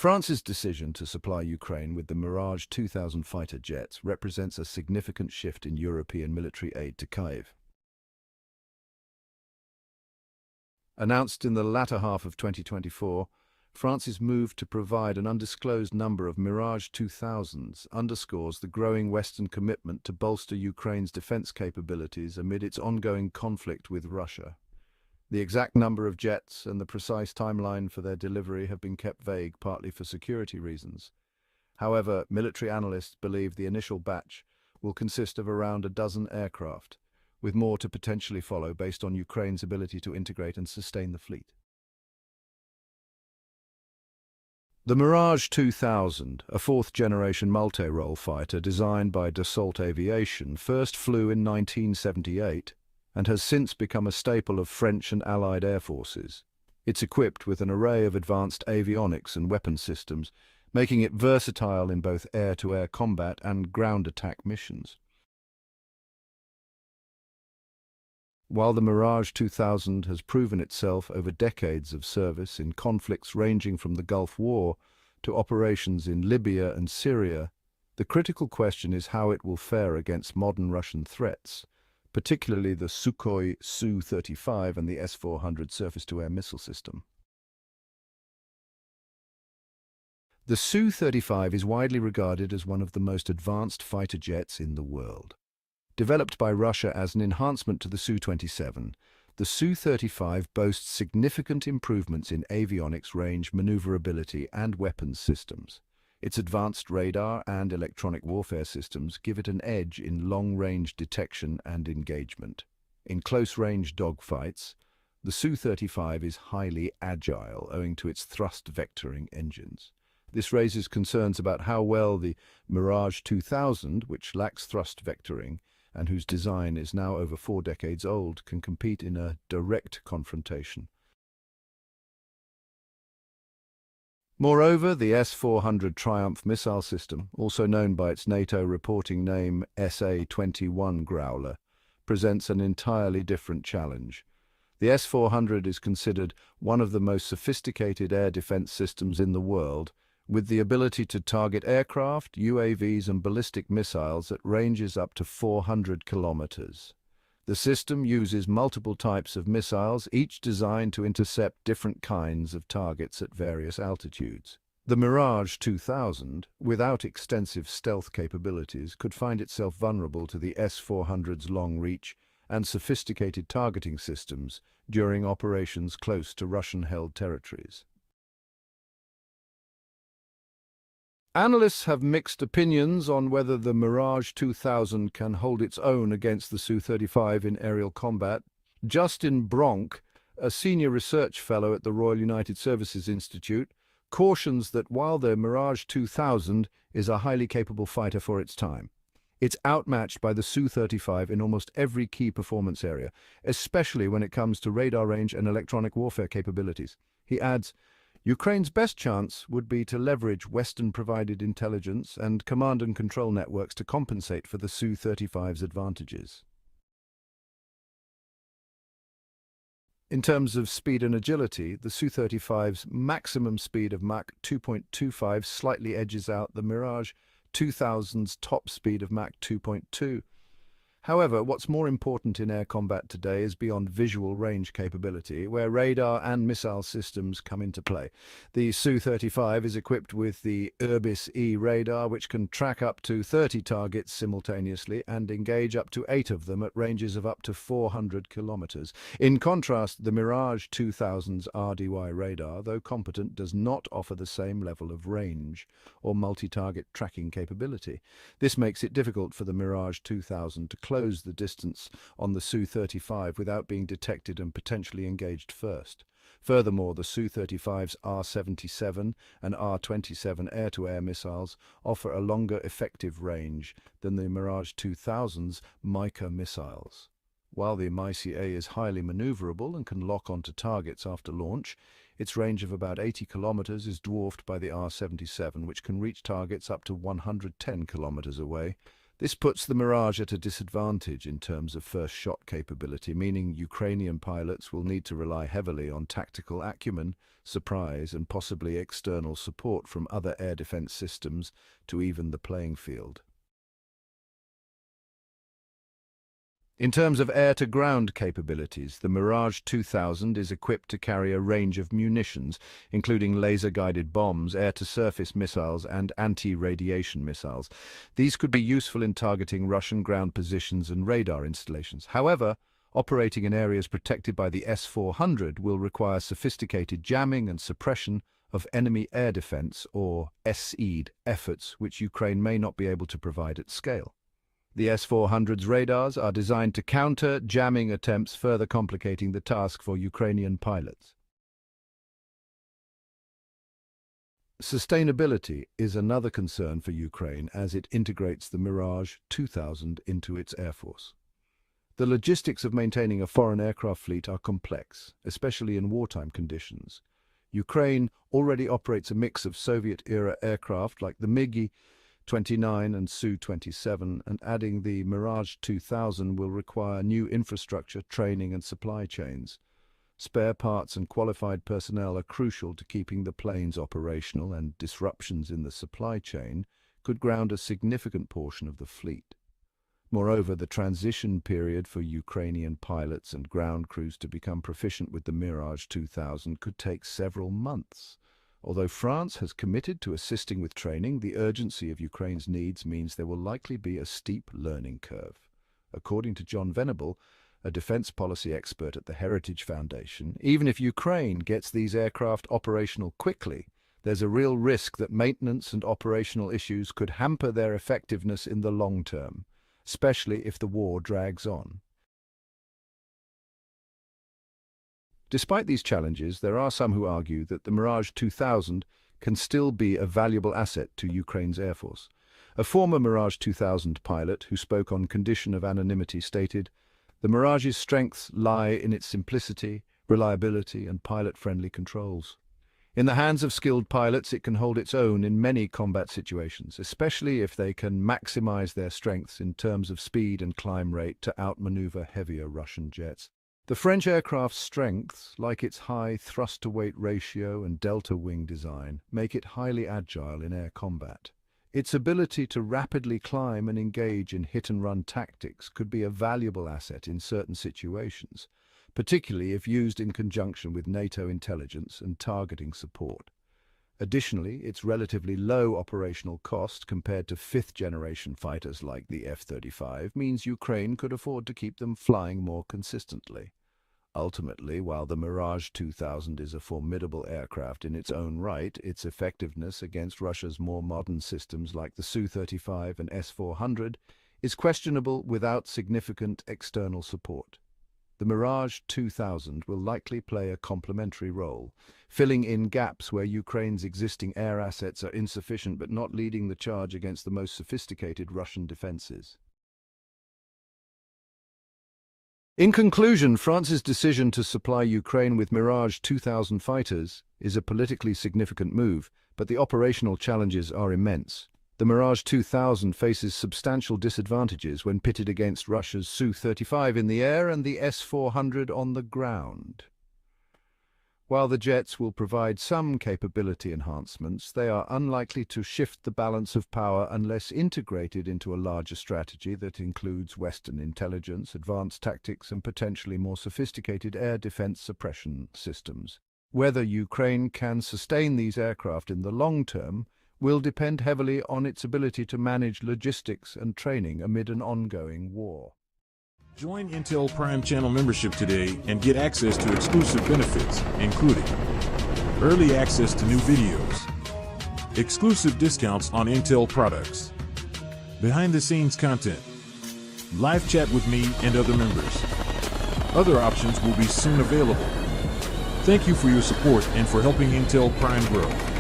France's decision to supply Ukraine with the Mirage 2000 fighter jets represents a significant shift in European military aid to Kyiv. Announced in the latter half of 2024, France's move to provide an undisclosed number of Mirage 2000s underscores the growing Western commitment to bolster Ukraine's defense capabilities amid its ongoing conflict with Russia. The exact number of jets and the precise timeline for their delivery have been kept vague, partly for security reasons. However, military analysts believe the initial batch will consist of around a dozen aircraft, with more to potentially follow based on Ukraine's ability to integrate and sustain the fleet. The Mirage 2000, a fourth-generation multi-role fighter designed by Dassault Aviation, first flew in 1978 and has since become a staple of French and Allied air forces. It's equipped with an array of advanced avionics and weapon systems, making it versatile in both air-to-air combat and ground attack missions. While the Mirage 2000 has proven itself over decades of service in conflicts ranging from the Gulf War to operations in Libya and Syria, the critical question is how it will fare against modern Russian threats, particularly the Sukhoi Su-35 and the S-400 surface-to-air missile system. The Su-35 is widely regarded as one of the most advanced fighter jets in the world. Developed by Russia as an enhancement to the Su-27, the Su-35 boasts significant improvements in avionics range, maneuverability, and weapons systems. Its advanced radar and electronic warfare systems give it an edge in long-range detection and engagement. In close-range dogfights, the Su-35 is highly agile owing to its thrust-vectoring engines. This raises concerns about how well the Mirage 2000, which lacks thrust vectoring and whose design is now over 4 decades old, can compete in a direct confrontation. Moreover, the S-400 Triumph missile system, also known by its NATO reporting name SA-21 Growler, presents an entirely different challenge. The S-400 is considered one of the most sophisticated air defense systems in the world, with the ability to target aircraft, UAVs, and ballistic missiles at ranges up to 400 kilometers. The system uses multiple types of missiles, each designed to intercept different kinds of targets at various altitudes. The Mirage 2000, without extensive stealth capabilities, could find itself vulnerable to the S-400's long reach and sophisticated targeting systems during operations close to Russian-held territories. Analysts have mixed opinions on whether the Mirage 2000 can hold its own against the Su-35 in aerial combat. Justin Bronk, a senior research fellow at the Royal United Services Institute, cautions that while the Mirage 2000 is a highly capable fighter for its time, it's outmatched by the Su-35 in almost every key performance area, especially when it comes to radar range and electronic warfare capabilities. He adds, Ukraine's best chance would be to leverage Western-provided intelligence and command and control networks to compensate for the Su-35's advantages. In terms of speed and agility, the Su-35's maximum speed of Mach 2.25 slightly edges out the Mirage 2000's top speed of Mach 2.2. However, what's more important in air combat today is beyond visual range capability, where radar and missile systems come into play. The Su-35 is equipped with the Irbis-E radar, which can track up to 30 targets simultaneously and engage up to 8 of them at ranges of up to 400 kilometers. In contrast, the Mirage 2000's RDY radar, though competent, does not offer the same level of range or multi-target tracking capability. This makes it difficult for the Mirage 2000 to close the distance on the Su-35 without being detected and potentially engaged first. Furthermore, the Su-35's R-77 and R-27 air-to-air missiles offer a longer effective range than the Mirage 2000's Mica missiles. While the MICA is highly maneuverable and can lock onto targets after launch, its range of about 80 kilometers is dwarfed by the R-77, which can reach targets up to 110 kilometers away. This puts the Mirage at a disadvantage in terms of first shot capability, meaning Ukrainian pilots will need to rely heavily on tactical acumen, surprise, and possibly external support from other air defense systems to even the playing field. In terms of air-to-ground capabilities, the Mirage 2000 is equipped to carry a range of munitions, including laser-guided bombs, air-to-surface missiles, and anti-radiation missiles. These could be useful in targeting Russian ground positions and radar installations. However, operating in areas protected by the S-400 will require sophisticated jamming and suppression of enemy air defense, or SEAD, efforts, which Ukraine may not be able to provide at scale. The S-400's radars are designed to counter jamming attempts, further complicating the task for Ukrainian pilots. Sustainability is another concern for Ukraine as it integrates the Mirage 2000 into its air force. The logistics of maintaining a foreign aircraft fleet are complex, especially in wartime conditions. Ukraine already operates a mix of Soviet-era aircraft like the MiG-29 and Su-27, and adding the Mirage 2000 will require new infrastructure, training and supply chains. Spare parts and qualified personnel are crucial to keeping the planes operational, and disruptions in the supply chain could ground a significant portion of the fleet. Moreover, the transition period for Ukrainian pilots and ground crews to become proficient with the Mirage 2000 could take several months. Although France has committed to assisting with training, the urgency of Ukraine's needs means there will likely be a steep learning curve. According to John Venable, a defense policy expert at the Heritage Foundation, even if Ukraine gets these aircraft operational quickly, there's a real risk that maintenance and operational issues could hamper their effectiveness in the long term, especially if the war drags on. Despite these challenges, there are some who argue that the Mirage 2000 can still be a valuable asset to Ukraine's Air Force. A former Mirage 2000 pilot who spoke on condition of anonymity stated, "The Mirage's strengths lie in its simplicity, reliability, and pilot-friendly controls. In the hands of skilled pilots, it can hold its own in many combat situations, especially if they can maximize their strengths in terms of speed and climb rate to outmaneuver heavier Russian jets." The French aircraft's strengths, like its high thrust-to-weight ratio and delta-wing design, make it highly agile in air combat. Its ability to rapidly climb and engage in hit-and-run tactics could be a valuable asset in certain situations, particularly if used in conjunction with NATO intelligence and targeting support. Additionally, its relatively low operational cost compared to fifth-generation fighters like the F-35 means Ukraine could afford to keep them flying more consistently. Ultimately, while the Mirage 2000 is a formidable aircraft in its own right, its effectiveness against Russia's more modern systems like the Su-35 and S-400 is questionable without significant external support. The Mirage 2000 will likely play a complementary role, filling in gaps where Ukraine's existing air assets are insufficient but not leading the charge against the most sophisticated Russian defenses. In conclusion, France's decision to supply Ukraine with Mirage 2000 fighters is a politically significant move, but the operational challenges are immense. The Mirage 2000 faces substantial disadvantages when pitted against Russia's Su-35 in the air and the S-400 on the ground. While the jets will provide some capability enhancements, they are unlikely to shift the balance of power unless integrated into a larger strategy that includes Western intelligence, advanced tactics, and potentially more sophisticated air defense suppression systems. Whether Ukraine can sustain these aircraft in the long term will depend heavily on its ability to manage logistics and training amid an ongoing war. Join Intel Prime Channel membership today and get access to exclusive benefits, including early access to new videos, exclusive discounts on Intel products, behind-the-scenes content, live chat with me and other members. Other options will be soon available. Thank you for your support and for helping Intel Prime grow.